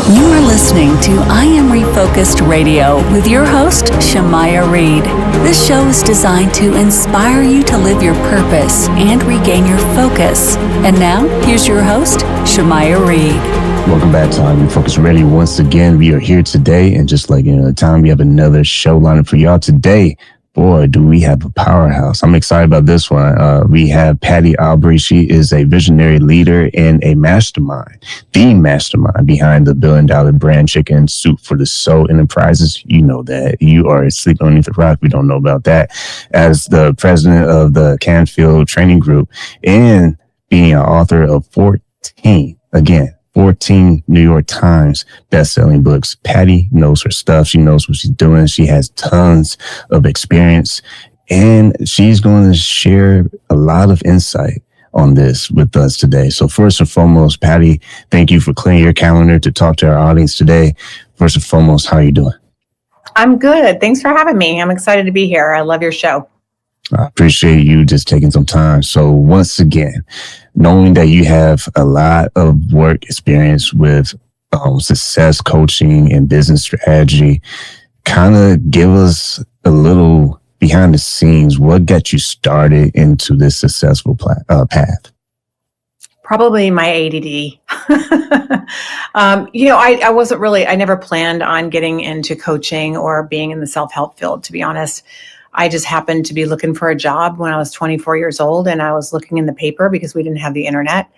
You are listening to I Am Refocused Radio with your host, Shamaya Reed. This show is designed to inspire you to live your purpose and regain your focus. And now, here's your host, Shamaya Reed. Welcome back to I Am Refocused Radio. Once again, we are here today, and just like the time, we have another show lined up for y'all today. Boy, do we have a powerhouse. I'm excited about this one. We have Patty Aubery. She is a visionary leader and a mastermind, the mastermind behind the billion-dollar brand Chicken Soup for the Soul Enterprises. You know that. You are sleeping underneath the rock. We don't know about that. As the president of the Canfield Training Group and being an author of 14 New York Times best-selling books. Patty knows her stuff. She knows what she's doing. She has tons of experience, and she's going to share a lot of insight on this with us today. So first and foremost, Patty, thank you for clearing your calendar to talk to our audience today. First and foremost, how are you doing? I'm good. Thanks for having me. I'm excited to be here. I love your show. I appreciate you just taking some time. So once again, knowing that you have a lot of work experience with success coaching and business strategy, kind of give us a little behind the scenes. What got you started into this successful path? Probably my ADD. I never planned on getting into coaching or being in the self-help field, to be honest. I just happened to be looking for a job when I was 24 years old, and I was looking in the paper because we didn't have the internet.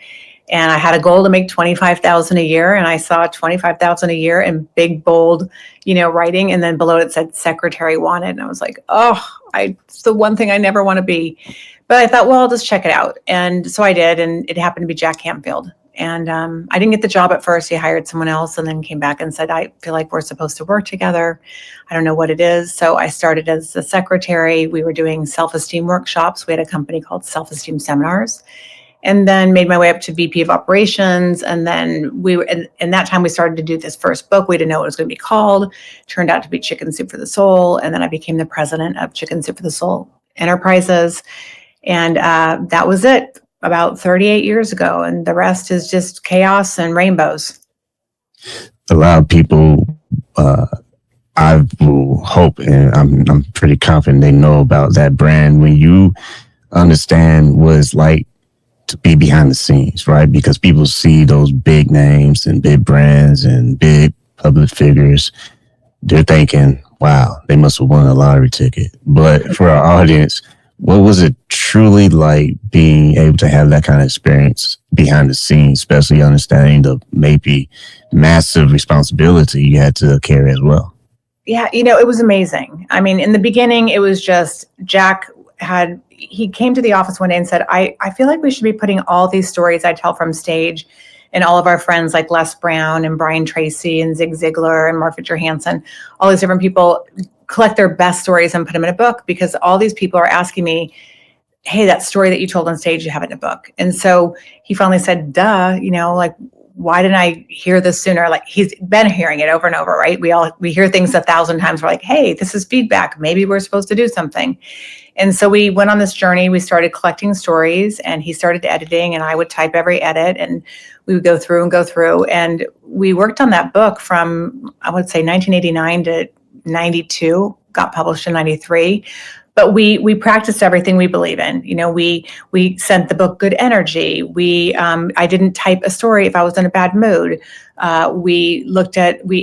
And I had a goal to make $25,000 a year, and I saw $25,000 a year in big, bold, writing, and then below it said secretary wanted. And I was like, it's the one thing I never want to be. But I thought, well, I'll just check it out. And so I did, and it happened to be Jack Canfield. And I didn't get the job at first. He hired someone else and then came back and said, I feel like we're supposed to work together. I don't know what it is. So I started as the secretary. We were doing self-esteem workshops. We had a company called Self-Esteem Seminars, and then made my way up to VP of operations. And then in that time, we started to do this first book. We didn't know what it was going to be called. Turned out to be Chicken Soup for the Soul. And then I became the president of Chicken Soup for the Soul Enterprises. And that was it. About 38 years ago, and the rest is just chaos and rainbows. A lot of people, I will hope, and I'm pretty confident they know about that brand. When you understand what it's like to be behind the scenes, right? Because people see those big names and big brands and big public figures, they're thinking, wow, they must have won a lottery ticket. But for our audience, what was it truly like being able to have that kind of experience behind the scenes, especially understanding the maybe massive responsibility you had to carry as well? Yeah, it was amazing. I mean, in the beginning, it was just he came to the office one day and said, I feel like we should be putting all these stories I tell from stage and all of our friends like Les Brown and Brian Tracy and Zig Ziglar and Mark Victor Hansen, all these different people, collect their best stories and put them in a book, because all these people are asking me, hey, that story that you told on stage, you have it in a book. And so he finally said, duh, why didn't I hear this sooner? Like, he's been hearing it over and over, right? We hear things 1,000 times. We're like, hey, this is feedback. Maybe we're supposed to do something. And so we went on this journey. We started collecting stories, and he started editing, and I would type every edit, and we would go through. And we worked on that book from, I would say, 1989 to 92, got published in 93. But we practiced everything we believe in. We sent the book good energy. I didn't type a story if I was in a bad mood. We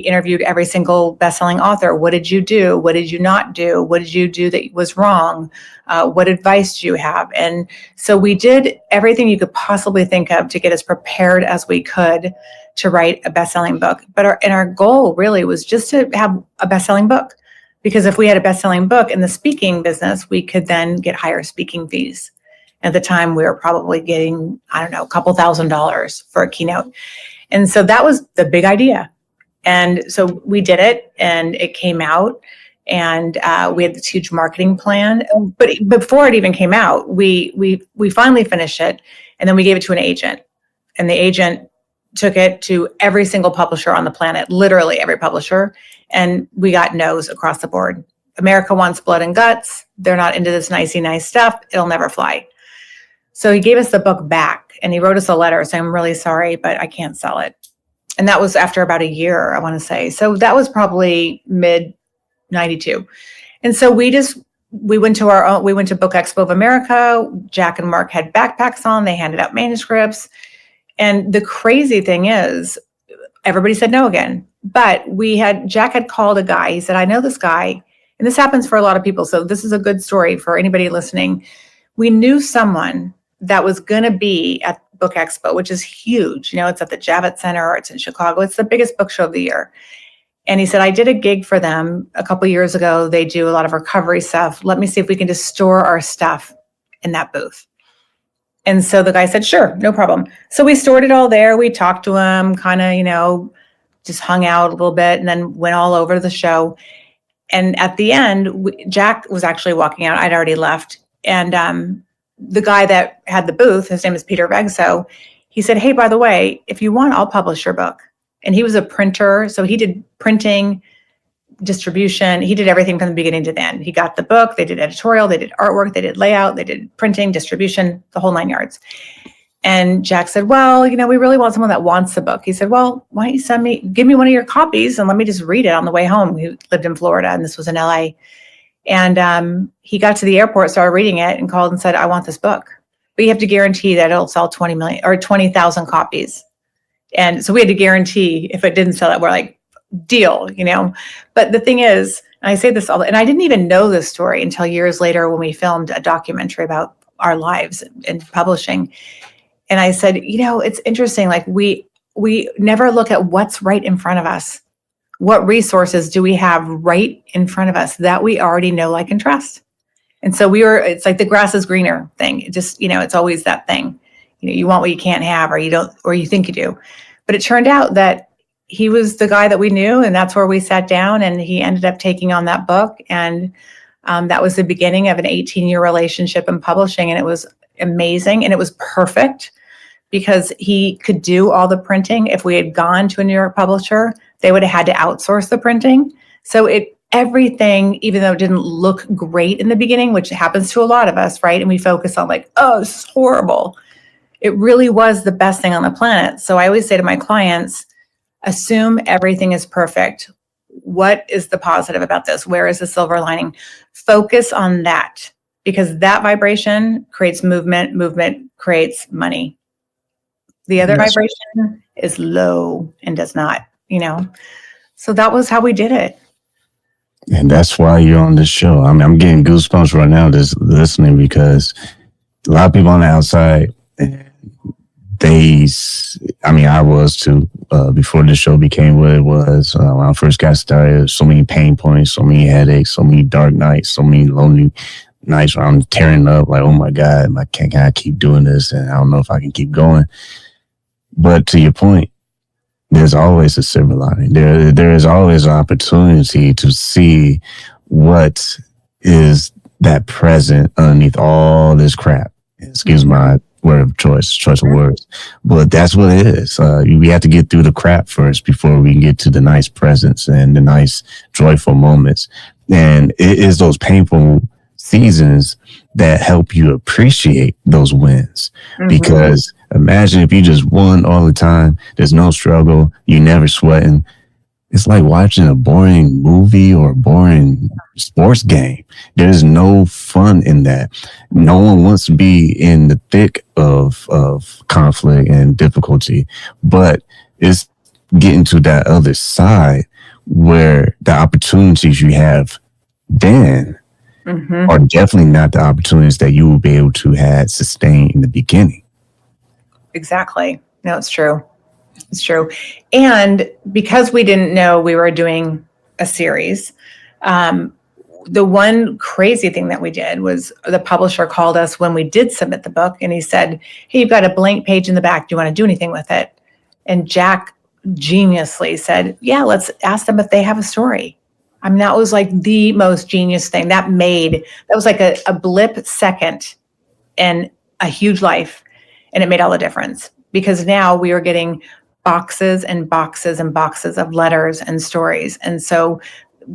interviewed every single best-selling author. What did you do? What did you not do? What did you do that was wrong? What advice do you have? And so we did everything you could possibly think of to get as prepared as we could to write a best-selling book. But our goal really was just to have a best-selling book. Because if we had a best-selling book in the speaking business, we could then get higher speaking fees. At the time, we were probably getting, a couple $1,000s for a keynote. And so that was the big idea. And so we did it, and it came out, and we had this huge marketing plan. But before it even came out, we finally finished it, and then we gave it to an agent. And the agent took it to every single publisher on the planet, literally every publisher. And we got no's across the board. America wants blood and guts. They're not into this nicey nice stuff. It'll never fly. So he gave us the book back, and he wrote us a letter saying, I'm really sorry, but I can't sell it. And that was after about a year, I want to say. So that was probably mid 92. And so we went to Book Expo of America. Jack and Mark had backpacks on. They handed out manuscripts. And the crazy thing is, everybody said no again. But Jack had called a guy. He said, I know this guy. And this happens for a lot of people. So this is a good story for anybody listening. We knew someone that was going to be at Book Expo, which is huge. It's at the Javits Center, or it's in Chicago. It's the biggest book show of the year. And he said, I did a gig for them a couple of years ago. They do a lot of recovery stuff. Let me see if we can just store our stuff in that booth. And so the guy said, sure, no problem. So we stored it all there. We talked to him, kind of, just hung out a little bit, and then went all over the show. And at the end, Jack was actually walking out. I'd already left. And the guy that had the booth, his name is Peter Vegso, he said, hey, by the way, if you want, I'll publish your book. And he was a printer. So he did printing, distribution. He did everything from the beginning to the end. He got the book. They did editorial. They did artwork. They did layout. They did printing, distribution, the whole 9 yards. And Jack said, well, we really want someone that wants the book. He said, well, why don't you give me one of your copies and let me just read it on the way home. He lived in Florida and this was in LA. And he got to the airport, started reading it, and called and said, I want this book. But you have to guarantee that it'll sell 20 million or 20,000 copies. And so we had to guarantee if it didn't sell it, we're like, deal, But the thing is, and I say this and I didn't even know this story until years later when we filmed a documentary about our lives in publishing. And I said, it's interesting. Like we never look at what's right in front of us. What resources do we have right in front of us that we already know, like, and trust? And so it's like the grass is greener thing. It just, it's always that thing. You want what you can't have, or you don't, or you think you do. But it turned out that he was the guy that we knew, and that's where we sat down, and he ended up taking on that book. And that was the beginning of an 18-year relationship in publishing. And it was amazing. And it was perfect because he could do all the printing. If we had gone to a New York publisher, they would have had to outsource the printing. So everything, even though it didn't look great in the beginning, which happens to a lot of us, right? And we focus on like, oh, this is horrible. It really was the best thing on the planet. So I always say to my clients, assume everything is perfect. What is the positive about this? Where is the silver lining? Focus on that, because that vibration creates movement. Movement creates money. The other vibration is low and does not, So that was how we did it. And that's why you're on this show. I'm getting goosebumps right now just listening, because a lot of people on the outside, I was too, before the show became what it was. When I first got started, so many pain points, so many headaches, so many dark nights, so many lonely nights where I'm tearing up like, oh my God, can I keep doing this? And I don't know if I can keep going. But to your point, there's always a silver lining. There is always an opportunity to see what is that present underneath all this crap. Excuse my word of choice of words. But that's what it is. We have to get through the crap first before we can get to the nice presents and the nice joyful moments. And it is those painful seasons that help you appreciate those wins. Mm-hmm. Because imagine if you just won all the time, there's no struggle, you never sweating. It's like watching a boring movie or a boring sports game. There's no fun in that. No one wants to be in the thick of conflict and difficulty, but it's getting to that other side where the opportunities you have then mm-hmm. are definitely not the opportunities that you will be able to have sustained in the beginning. Exactly. No, it's true. It's true. And because we didn't know we were doing a series, the one crazy thing that we did was the publisher called us when we did submit the book, and he said, hey, you've got a blank page in the back. Do you want to do anything with it? And Jack geniusly said, yeah, let's ask them if they have a story. I mean, that was like the most genius thing. That was like a blip second in a huge life. And it made all the difference, because now we were getting boxes and boxes and boxes of letters and stories. And so,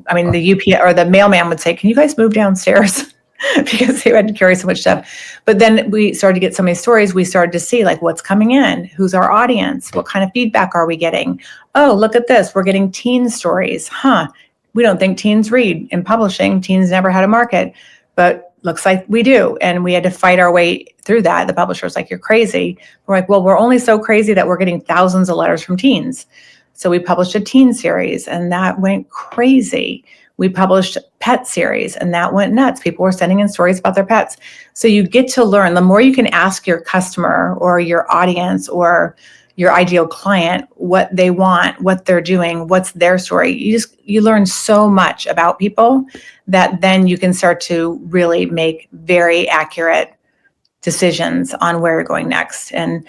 I mean, the UPS or the mailman would say, can you guys move downstairs? because they had to carry so much stuff. But then we started to get so many stories. We started to see like what's coming in, who's our audience, what kind of feedback are we getting? Oh, look at this. We're getting teen stories. We don't think teens read in publishing. Teens never had a market, but looks like we do. And we had to fight our way through that. The publisher was like, you're crazy. We're like, well, we're only so crazy that we're getting thousands of letters from teens. So we published a teen series and that went crazy. We published pet series and that went nuts. People were sending in stories about their pets. So you get to learn. The more you can ask your customer or your audience or your ideal client what they want, what they're doing, what's their story. You learn so much about people that then you can start to really make very accurate decisions on where you're going next. And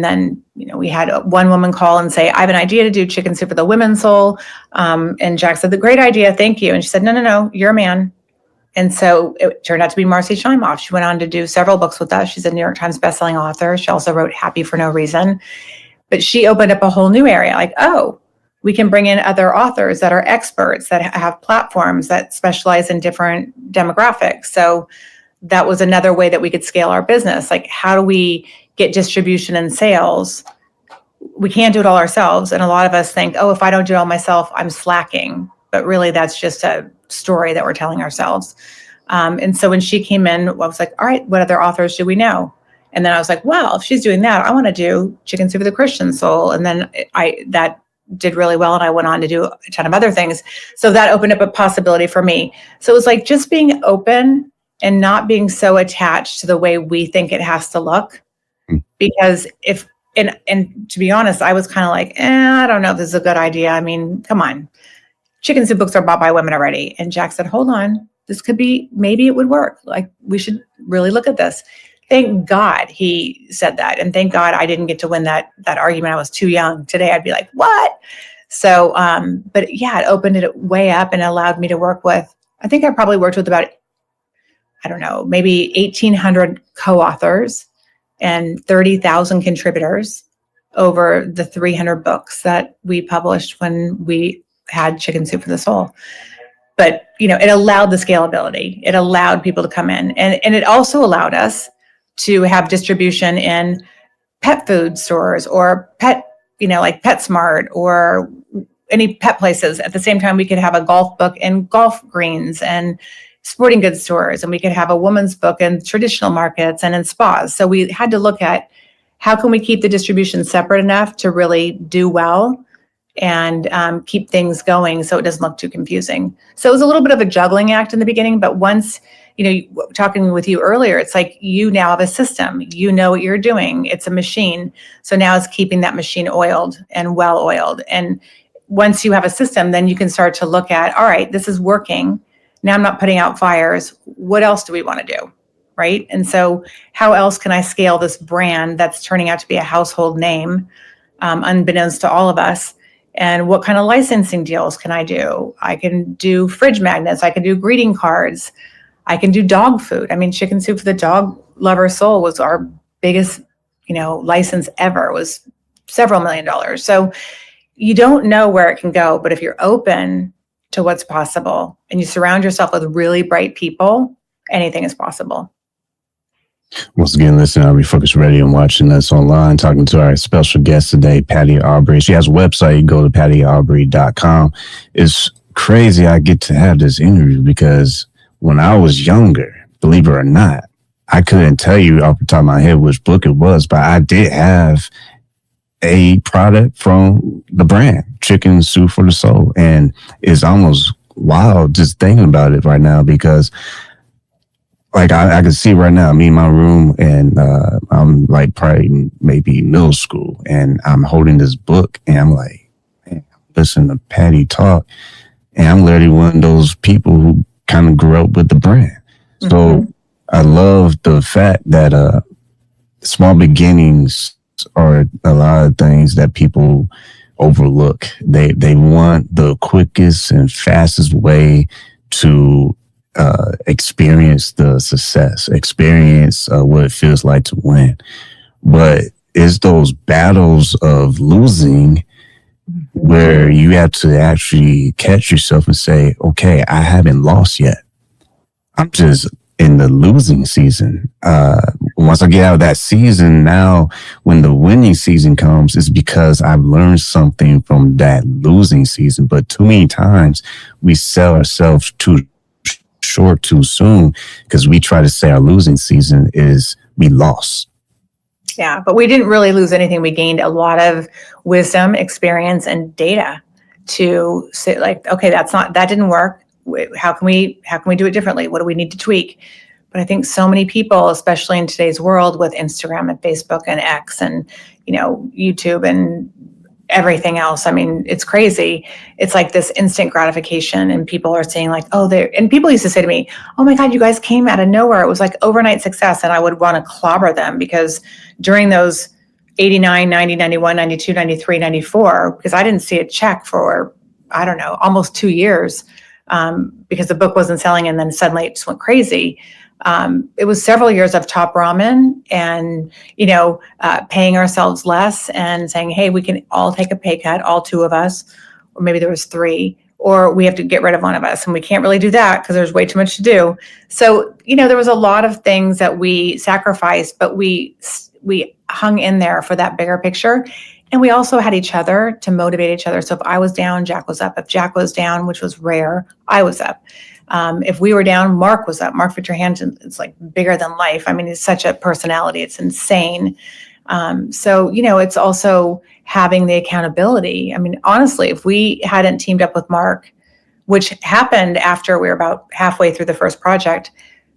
then, we had one woman call and say, I have an idea to do chicken soup for the women's soul. And Jack said, the great idea. Thank you. And she said, no, you're a man. And so it turned out to be Marcy Scheimoff. She went on to do several books with us. She's a New York Times bestselling author. She also wrote Happy for No Reason. But she opened up a whole new area. Like, we can bring in other authors that are experts, that have platforms that specialize in different demographics. So that was another way that we could scale our business. Like, how do we get distribution and sales? We can't do it all ourselves. And a lot of us think, if I don't do it all myself, I'm slacking. But really, that's just a story that we're telling ourselves. And so when she came in, I was like, all right, what other authors do we know? And then I was like, well, if she's doing that, I want to do Chicken Soup for the Christian Soul. And then that did really well. And I went on to do a ton of other things. So that opened up a possibility for me. So it was like just being open and not being so attached to the way we think it has to look. Because and to be honest, I was kind of like, I don't know if this is a good idea. I mean, come on. Chicken soup books are bought by women already. And Jack said, hold on, this could be, maybe it would work. Like, we should really look at this. Thank God he said that. And thank God I didn't get to win that argument. I was too young. Today I'd be like, what? So, but yeah, it opened it way up and allowed me to work with, I think I probably worked with about, I don't know, maybe 1,800 co-authors and 30,000 contributors over the 300 books that we published when we had Chicken Soup for the Soul. But, it allowed the scalability. It allowed people to come in. And it also allowed us to have distribution in pet food stores or pet, like PetSmart or any pet places. At the same time, we could have a golf book in golf greens and sporting goods stores, and we could have a woman's book in traditional markets and in spas. So we had to look at how can we keep the distribution separate enough to really do well and keep things going so it doesn't look too confusing. So it was a little bit of a juggling act in the beginning, but once, talking with you earlier, it's like you now have a system, what you're doing. It's a machine. So now it's keeping that machine oiled and well oiled. And once you have a system, then you can start to look at, all right, this is working. Now I'm not putting out fires. What else do we want to do? Right. And so how else can I scale this brand that's turning out to be a household name, unbeknownst to all of us? And what kind of licensing deals can I do? I can do fridge magnets. I can do greeting cards. I can do dog food. I mean, Chicken Soup for the Dog Lover Soul was our biggest, license ever. It was several $1 million. So you don't know where it can go, but if you're open to what's possible and you surround yourself with really bright people, anything is possible. Once again, listening to I Am Refocused Radio and watching us online, talking to our special guest today, Patty Aubery. She has a website. You go to pattyaubery.com. It's crazy I get to have this interview because when I was younger, believe it or not, I couldn't tell you off the top of my head which book it was, but I did have a product from the brand, Chicken Soup for the Soul. And it's almost wild just thinking about it right now because like I can see right now, me in my room, and I'm like probably maybe middle school, and I'm holding this book, and I'm like, man, listen to Patty talk, and I'm literally one of those people who kind of grew up with the brand. Mm-hmm. So I love the fact that small beginnings are a lot of things that people overlook. They want the quickest and fastest way to experience the success, experience what it feels like to win. But it's those battles of losing where you have to actually catch yourself and say, okay, I haven't lost yet. I'm just in the losing season. Once I get out of that season, now when the winning season comes, it's because I've learned something from that losing season. But too many times we sell ourselves too short too soon because we try to say our losing season is we lost. Yeah, but we didn't really lose anything. We gained a lot of wisdom, experience, and data to say, like, okay, that didn't work. How can we do it differently? What do we need to tweak? But I think so many people, especially in today's world with Instagram and Facebook and X and, YouTube and everything else. I mean, it's crazy. It's like this instant gratification, and people are saying like, and people used to say to me, oh my God, you guys came out of nowhere. It was like overnight success. And I would want to clobber them because during those 89, 90, 91, 92, 93, 94, because I didn't see a check for, I don't know, almost 2 years because the book wasn't selling, and then suddenly it just went crazy. It was several years of top ramen and, paying ourselves less and saying, hey, we can all take a pay cut, all two of us, or maybe there was three, or we have to get rid of one of us. And we can't really do that because there's way too much to do. So, there was a lot of things that we sacrificed, but we hung in there for that bigger picture. And we also had each other to motivate each other. So if I was down, Jack was up. If Jack was down, which was rare, I was up. If we were down, Mark was up. Mark Fitterhansen is like bigger than life. I mean, he's such a personality. It's insane. So, it's also having the accountability. I mean, honestly, if we hadn't teamed up with Mark, which happened after we were about halfway through the first project,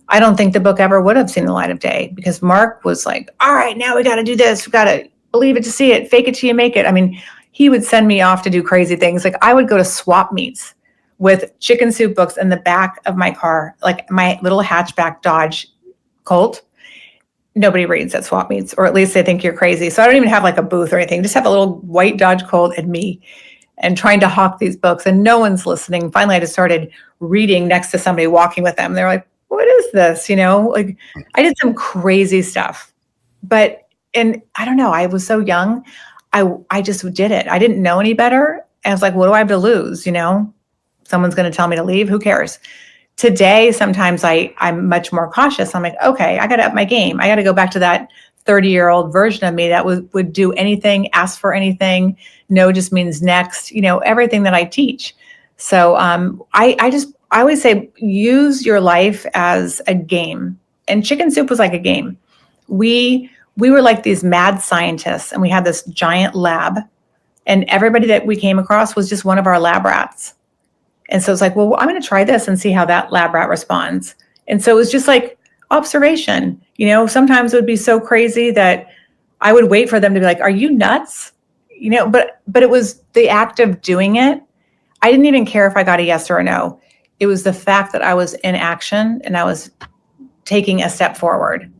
I don't think the book ever would have seen the light of day because Mark was like, all right, now we got to do this. We got to believe it to see it, fake it till you make it. I mean, he would send me off to do crazy things. Like I would go to swap meets with chicken soup books in the back of my car, like my little hatchback Dodge Colt. Nobody reads at swap meets, or at least they think you're crazy. So I don't even have like a booth or anything. Just have a little white Dodge Colt and me and trying to hawk these books and no one's listening. Finally, I just started reading next to somebody walking with them. They're like, what is this? Like I did some crazy stuff, and I don't know, I was so young. I just did it. I didn't know any better. And I was like, what do I have to lose? Someone's going to tell me to leave. Who cares? Today, sometimes I'm much more cautious. I'm like, okay, I got to up my game. I got to go back to that 30-year-old version of me that would do anything, ask for anything. No just means next, everything that I teach. So I always say, use your life as a game. And Chicken Soup was like a game. We were like these mad scientists, and we had this giant lab, and everybody that we came across was just one of our lab rats. And so it's like, well, I'm going to try this and see how that lab rat responds. And so it was just like observation. Sometimes it would be so crazy that I would wait for them to be like, are you nuts? But it was the act of doing it. I didn't even care if I got a yes or a no. It was the fact that I was in action and I was taking a step forward.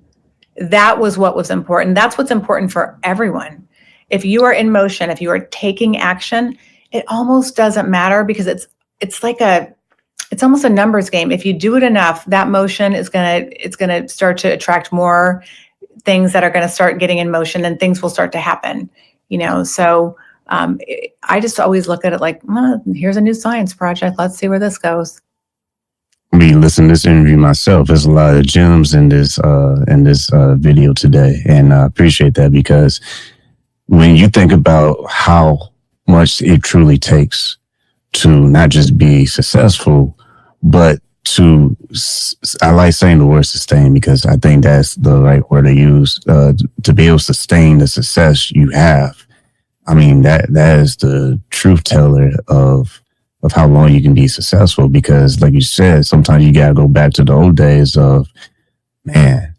That was what was important. That's what's important for everyone. If you are in motion, if you are taking action, it almost doesn't matter because it's almost a numbers game. If you do it enough, that motion it's gonna start to attract more things that are going to start getting in motion, and things will start to happen. So I just always look at it like, here's a new science project. Let's see where this goes. Me listen to this interview myself. There's a lot of gems in this video today, and I appreciate that because when you think about how much it truly takes to not just be successful, but I like saying the word sustain because I think that's the right word to use, to be able to sustain the success you have. I mean, that is the truth teller of how long you can be successful, because like you said, sometimes you got to go back to the old days of, man,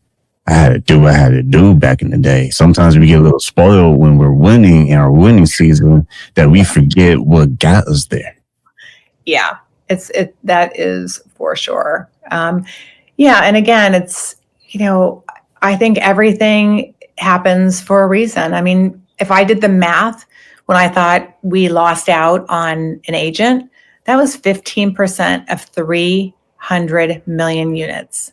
I had to do what I had to do back in the day. Sometimes we get a little spoiled when we're winning in our winning season that we forget what got us there. Yeah, that is for sure. And again, it's, I think everything happens for a reason. I mean, if I did the math when I thought we lost out on an agent, that was 15% of 300 million units.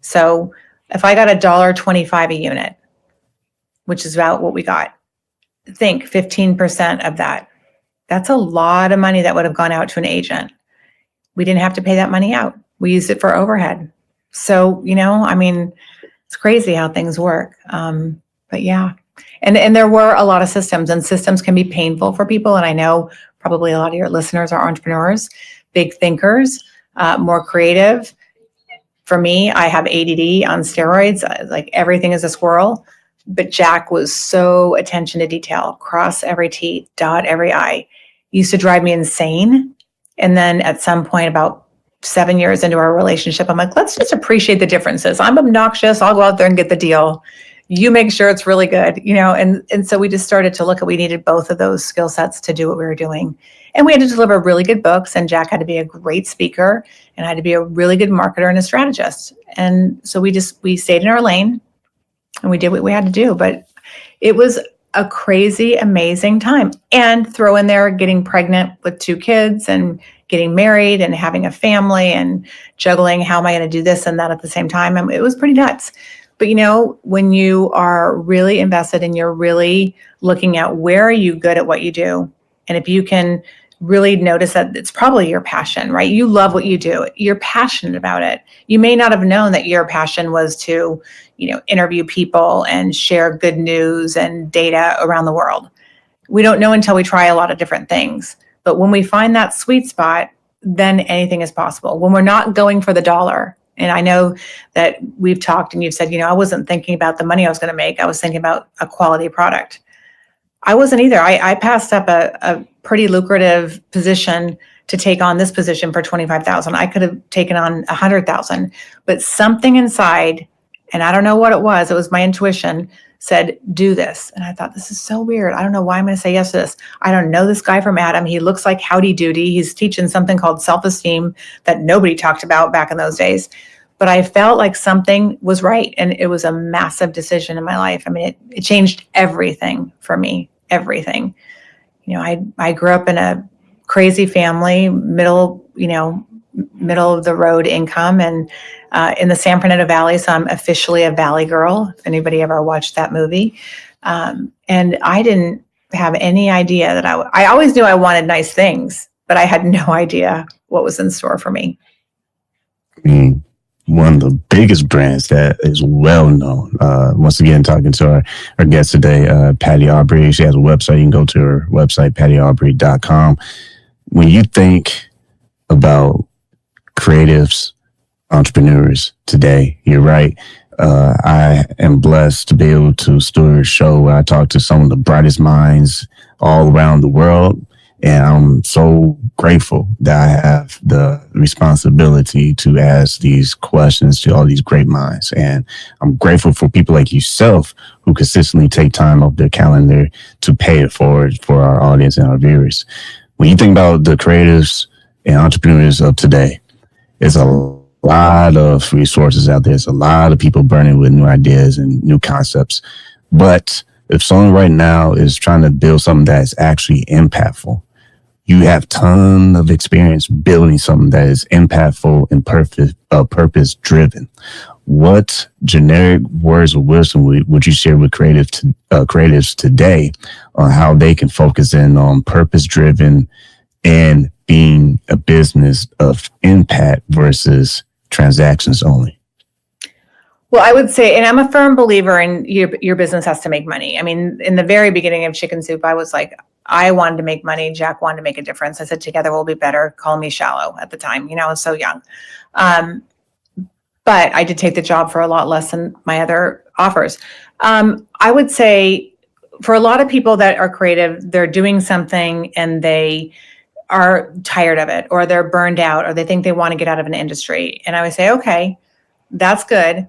So if I got $1.25 a unit, which is about what we got, think 15% of that. That's a lot of money that would have gone out to an agent. We didn't have to pay that money out. We used it for overhead. So, it's crazy how things work. But yeah. And there were a lot of systems, and systems can be painful for people. And I know probably a lot of your listeners are entrepreneurs, big thinkers, more creative. For me, I have ADD on steroids. Like everything is a squirrel. But Jack was so attention to detail, cross every T, dot every I. Used to drive me insane. And then at some point, about 7 years into our relationship, I'm like, let's just appreciate the differences. I'm obnoxious. I'll go out there and get the deal. You make sure it's really good, and so we just started to look at, we needed both of those skill sets to do what we were doing. And we had to deliver really good books, and Jack had to be a great speaker, and I had to be a really good marketer and a strategist. And so we stayed in our lane, and we did what we had to do. But it was a crazy, amazing time. And throw in there getting pregnant with 2 kids and getting married and having a family and juggling, how am I going to do this and that at the same time? And it was pretty nuts. But when you are really invested and you're really looking at where are you good at what you do, and if you can really notice that it's probably your passion, right? You love what you do. You're passionate about it. You may not have known that your passion was to, interview people and share good news and data around the world. We don't know until we try a lot of different things. But when we find that sweet spot, then anything is possible. When we're not going for the dollar. And I know that we've talked and you've said, I wasn't thinking about the money I was going to make. I was thinking about a quality product. I wasn't either. I passed up a pretty lucrative position to take on this position for $25,000. I could have taken on $100,000, but something inside, and I don't know what it was my intuition, said, do this. And I thought, this is so weird. I don't know why I'm going to say yes to this. I don't know this guy from Adam. He looks like Howdy Doody. He's teaching something called self-esteem that nobody talked about back in those days. But I felt like something was right. And it was a massive decision in my life. I mean, it changed everything for me, everything. I grew up in a crazy family, middle of the road income, and in the San Fernando Valley. So I'm officially a Valley girl, if anybody ever watched that movie. And I didn't have any idea that I always knew I wanted nice things, but I had no idea what was in store for me. One of the biggest brands that is well known. Once again, talking to our guest today, Patty Aubery. She has a website. You can go to her website, pattyaubery.com. When you think about creatives, entrepreneurs today, you're right. I am blessed to be able to steward a show where I talk to some of the brightest minds all around the world. And I'm so grateful that I have the responsibility to ask these questions to all these great minds. And I'm grateful for people like yourself who consistently take time off their calendar to pay it forward for our audience and our viewers. When you think about the creatives and entrepreneurs of today, there's a lot of resources out there. There's a lot of people burning with new ideas and new concepts. But if someone right now is trying to build something that is actually impactful, you have ton of experience building something that is impactful and purpose driven. What generic words of wisdom would you share with creatives today on how they can focus in on purpose driven and being a business of impact versus transactions only? Well, I would say, and I'm a firm believer in your business has to make money. I mean, in the very beginning of Chicken Soup, I was like, I wanted to make money. Jack wanted to make a difference. I said, together we'll be better. Call me shallow at the time. I was so young. But I did take the job for a lot less than my other offers. I would say for a lot of people that are creative, they're doing something and they are tired of it, or they're burned out, or they think they want to get out of an industry. And I would say, okay, that's good.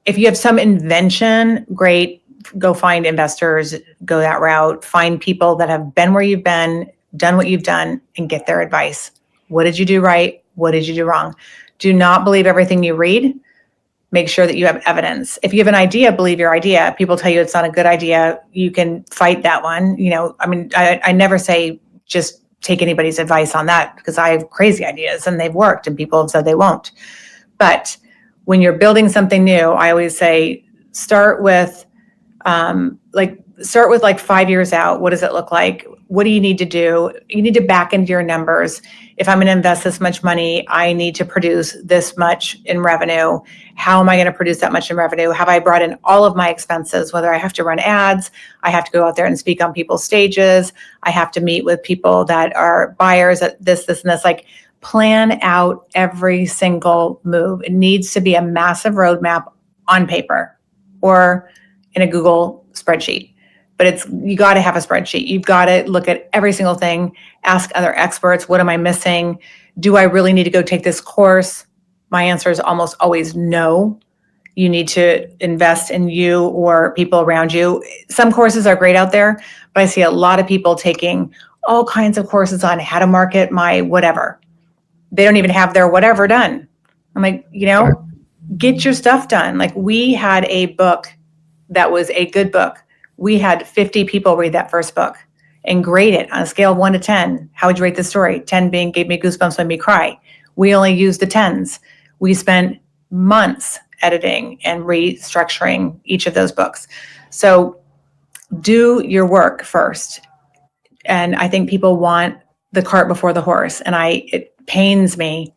If you have some invention, great, go find investors, go that route, find people that have been where you've been, done what you've done, and get their advice. What did you do right? What did you do wrong? Do not believe everything you read. Make sure that you have evidence. If you have an idea, believe your idea. People tell you it's not a good idea, you can fight that one. I never say just take anybody's advice on that, because I have crazy ideas and they've worked and people have said they won't. But when you're building something new, I always say start with start with like 5 years out. What does it look like? What do you need to do? You need to back into your numbers. If I'm going to invest this much money, I need to produce this much in revenue. How am I going to produce that much in revenue? Have I brought in all of my expenses, whether I have to run ads, I have to go out there and speak on people's stages, I have to meet with people that are buyers at this, and this, like plan out every single move. It needs to be a massive roadmap on paper or in a Google spreadsheet. But you got to have a spreadsheet. You've got to look at every single thing, ask other experts, what am I missing? Do I really need to go take this course? My answer is almost always no. You need to invest in you or people around you. Some courses are great out there, but I see a lot of people taking all kinds of courses on how to market my whatever. They don't even have their whatever done. I'm like, get your stuff done. Like we had a book that was a good book. We had 50 people read that first book and grade it on a scale of 1 to 10. How would you rate the story? 10 being gave me goosebumps, made me cry. We only used the 10s. We spent months editing and restructuring each of those books. So do your work first. And I think people want the cart before the horse. And it pains me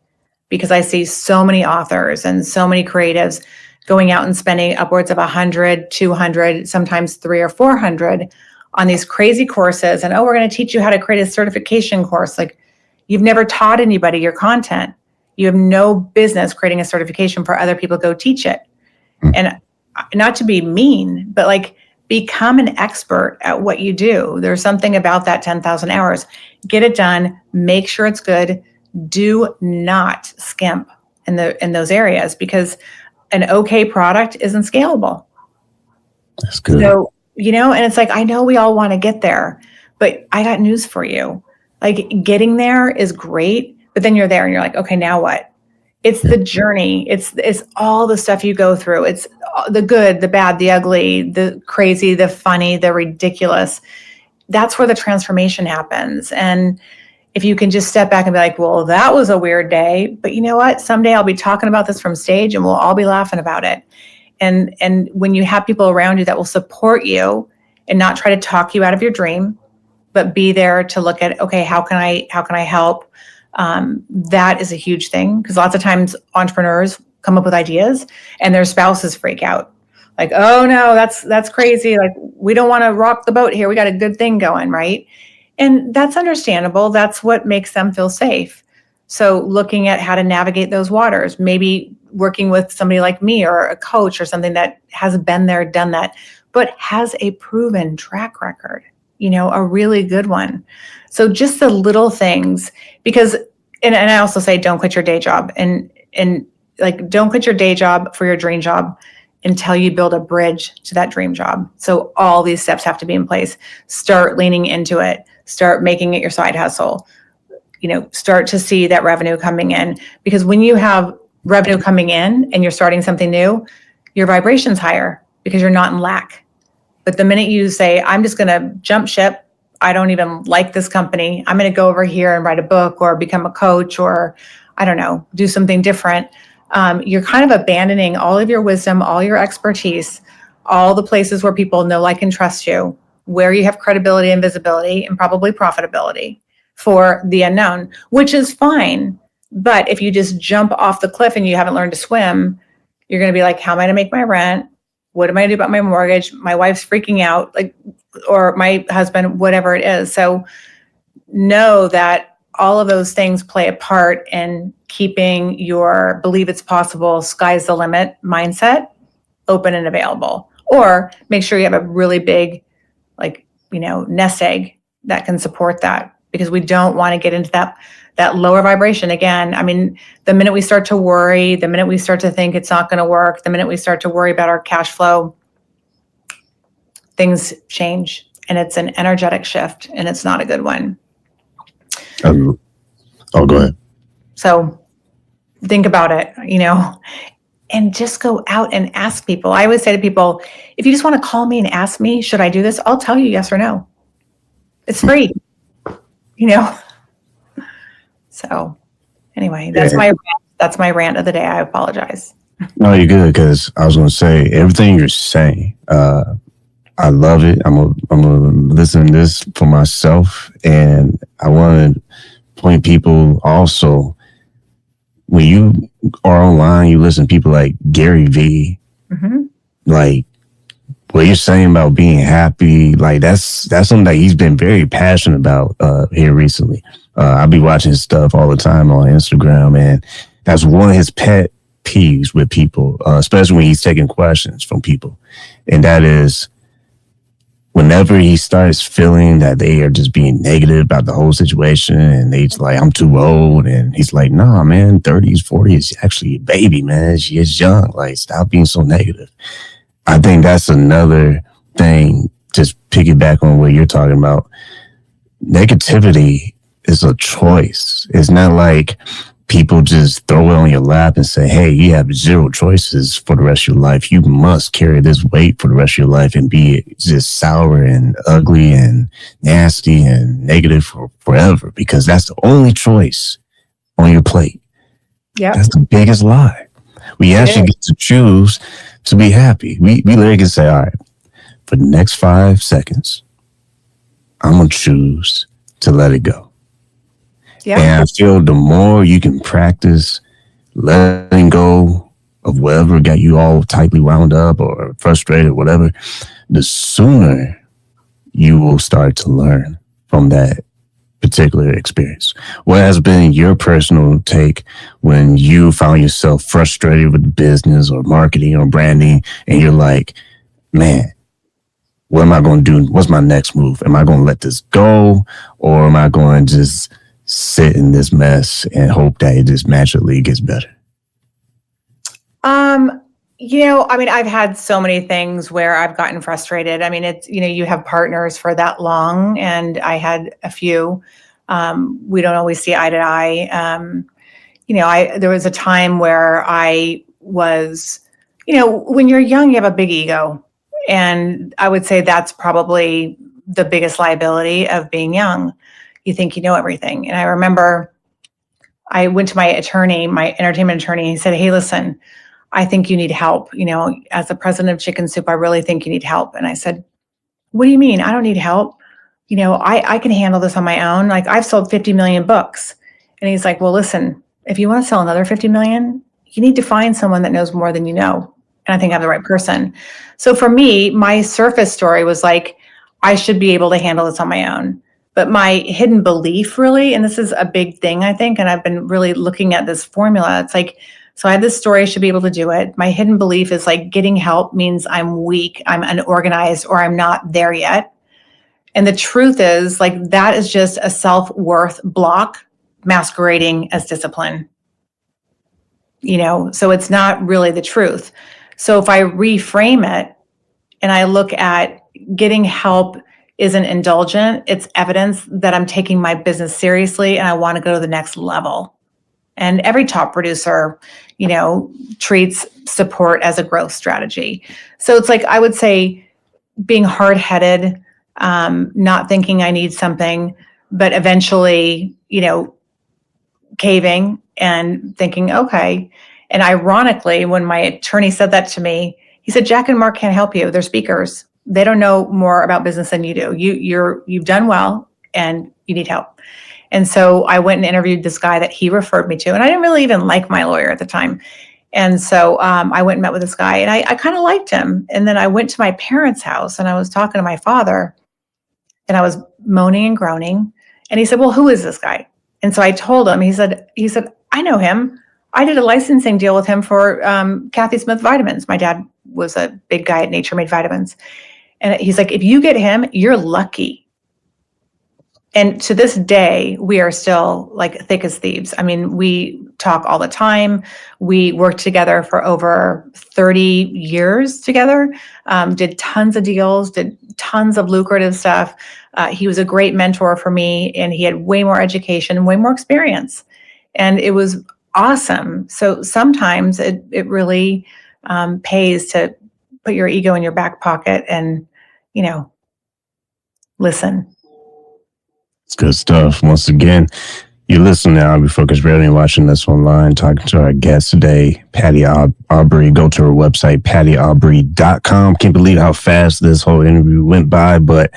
because I see so many authors and so many creatives going out and spending upwards of 100, 200, sometimes 300 or 400 on these crazy courses. And, we're going to teach you how to create a certification course. Like you've never taught anybody your content. You have no business creating a certification for other people to go teach it. And not to be mean, but like become an expert at what you do. There's something about that 10,000 hours. Get it done. Make sure it's good. Do not skimp in those areas because an okay product isn't scalable. That's good. So, and it's like, I know we all want to get there, but I got news for you. Like getting there is great, but then you're there and you're like, okay, now what? It's the journey. It's all the stuff you go through. It's the good, the bad, the ugly, the crazy, the funny, the ridiculous. That's where the transformation happens. And if you can just step back and be like, well, that was a weird day, but you know what? Someday I'll be talking about this from stage and we'll all be laughing about it. And when you have people around you that will support you and not try to talk you out of your dream, but be there to look at, okay, how can I help? That is a huge thing because lots of times entrepreneurs come up with ideas and their spouses freak out. Like, oh no, that's crazy. Like we don't want to rock the boat here. We got a good thing going, right? And that's understandable. That's what makes them feel safe. So looking at how to navigate those waters, maybe working with somebody like me or a coach or something that has been there, done that, but has a proven track record, a really good one. So just the little things, because, and I also say, don't quit your day job and like, don't quit your day job for your dream job until you build a bridge to that dream job. So all these steps have to be in place. Start leaning into it. Start making it your side hustle. Start to see that revenue coming in. Because when you have revenue coming in and you're starting something new, your vibration's higher because you're not in lack. But the minute you say, I'm just going to jump ship, I don't even like this company, I'm going to go over here and write a book or become a coach or, I don't know, do something different. You're kind of abandoning all of your wisdom, all your expertise, all the places where people know, like, and trust you, where you have credibility and visibility and probably profitability for the unknown, which is fine. But if you just jump off the cliff and you haven't learned to swim, you're going to be like, how am I going to make my rent? What am I going to do about my mortgage? My wife's freaking out, like, or my husband, whatever it is. So know that all of those things play a part in keeping your believe it's possible, sky's the limit mindset open and available. Or make sure you have a really big, nest egg that can support that, because we don't want to get into that lower vibration again. I mean, the minute we start to worry, the minute we start to think it's not going to work, the minute we start to worry about our cash flow, things change, and it's an energetic shift, and it's not a good one. Go ahead. So think about it, and just go out and ask people. I always say to people, if you just want to call me and ask me, should I do this? I'll tell you yes or no. It's free, So anyway, that's my rant of the day. I apologize. No, you're good, because I was going to say everything you're saying, I love it. I'm gonna listen to this for myself, and I want to point people also, when you are online, you listen to people like Gary Vee, like what you're saying about being happy, like that's something that he's been very passionate about here recently. I'll be watching his stuff all the time on Instagram, and that's one of his pet peeves with people, especially when he's taking questions from people, and that is whenever he starts feeling that they are just being negative about the whole situation, and they's like, I'm too old. And he's like, nah, man, 30s, 40s is actually a baby, man. She is young. Like, stop being so negative. I think that's another thing, just piggyback on what you're talking about. Negativity is a choice. It's not like people just throw it on your lap and say, hey, you have 0 choices for the rest of your life. You must carry this weight for the rest of your life and be just sour and ugly and nasty and negative for forever, because that's the only choice on your plate. Yeah, that's the biggest lie. We actually get to choose to be happy. We literally can say, all right, for the next 5 seconds, I'm going to choose to let it go. Yeah. And I feel the more you can practice letting go of whatever got you all tightly wound up or frustrated, whatever, the sooner you will start to learn from that particular experience. What has been your personal take when you found yourself frustrated with business or marketing or branding, and you're like, man, what am I going to do? What's my next move? Am I going to let this go, or am I going to just sit in this mess and hope that it just magically gets better? I've had so many things where I've gotten frustrated. I mean, it's, you have partners for that long, and I had a few. We don't always see eye to eye. There was a time where I was, when you're young, you have a big ego. And I would say that's probably the biggest liability of being young. You think you know everything. And I remember I went to my attorney, my entertainment attorney, and he said, hey, listen, I think you need help. As the president of Chicken Soup, I really think you need help. And I said, what do you mean? I don't need help. I can handle this on my own. Like, I've sold 50 million books. And he's like, well, listen, if you want to sell another 50 million, you need to find someone that knows more than you know. And I think I'm the right person. So for me, my surface story was like, I should be able to handle this on my own. But my hidden belief, really, and this is a big thing, I think, and I've been really looking at this formula. It's like, so I have this story, I should be able to do it. My hidden belief is like, getting help means I'm weak, I'm unorganized, or I'm not there yet. And the truth is, like, that is just a self-worth block masquerading as discipline. So it's not really the truth. So if I reframe it and I look at getting help isn't indulgent, it's evidence that I'm taking my business seriously and I want to go to the next level. And every top producer, treats support as a growth strategy. So it's like, I would say, being hard-headed, not thinking I need something, but eventually, caving and thinking, okay. And ironically, when my attorney said that to me, he said, Jack and Mark can't help you. They're speakers. They don't know more about business than you do. You've done well and you need help. And so I went and interviewed this guy that he referred me to. And I didn't really even like my lawyer at the time. And so I went and met with this guy, and I kind of liked him. And then I went to my parents' house and I was talking to my father, and I was moaning and groaning. And he said, well, who is this guy? And so I told him. He said, I know him. I did a licensing deal with him for Kathy Smith vitamins. My dad was a big guy at Nature Made Vitamins. And he's like, if you get him, you're lucky. And to this day, we are still like thick as thieves. I mean, we talk all the time. We worked together for over 30 years together, did tons of deals, did tons of lucrative stuff. He was a great mentor for me, and he had way more education, way more experience. And it was awesome. So sometimes it really pays to put your ego in your back pocket and, listen. It's good stuff. Once again, You're listening to I Am Refocused Radio and watching this online, talking to our guest today, Patty Aubery. Go to her website, pattyaubery.com. Can't believe how fast this whole interview went by. But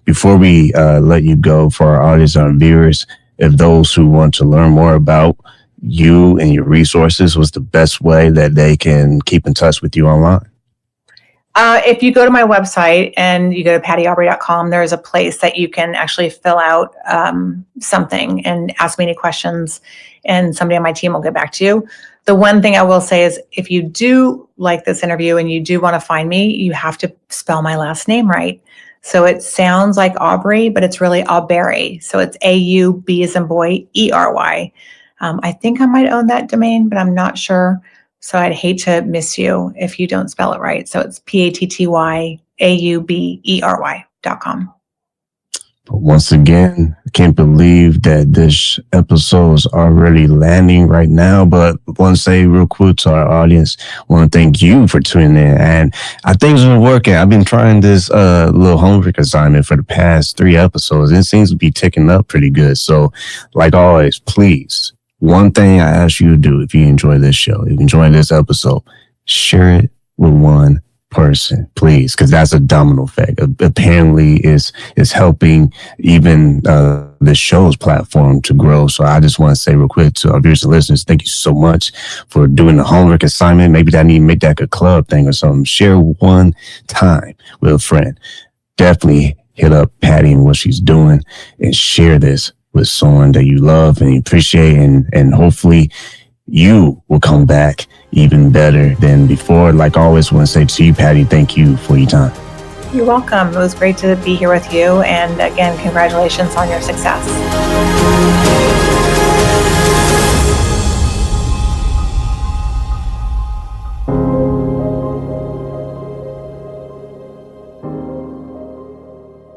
before we let you go, for our audience and viewers, if those who want to learn more about you and your resources, what's the best way that they can keep in touch with you online? If you go to my website and you go to pattyaubery.com, there is a place that you can actually fill out something and ask me any questions, and somebody on my team will get back to you. The one thing I will say is, if you do like this interview and you do want to find me, you have to spell my last name right. So it sounds like Aubery, but it's really Aubery. So it's A-U-B as in boy, E-R-Y. I think I might own that domain, but I'm not sure. So I'd hate to miss you if you don't spell it right. So it's PATTYAUBERY.com. But once again, I can't believe that this episode is already landing right now. But I want to say real quick to our audience, I want to thank you for tuning in. And I think it's been working. I've been trying this little homework assignment for the past 3 episodes. It seems to be ticking up pretty good. So like always, please, one thing I ask you to do, if you enjoy this show, if you enjoy this episode, share it with one person, please, because that's a domino effect. Apparently, is helping even the show's platform to grow. So I just want to say real quick to our viewers and listeners, thank you so much for doing the homework assignment. Maybe that need to make that a club thing or something. Share one time with a friend. Definitely hit up Patty and what she's doing and share this with someone that you love and appreciate, and hopefully you will come back even better than before. Like I always want to say to you, Patty, thank you for your time. You're welcome. It was great to be here with you. And again, congratulations on your success.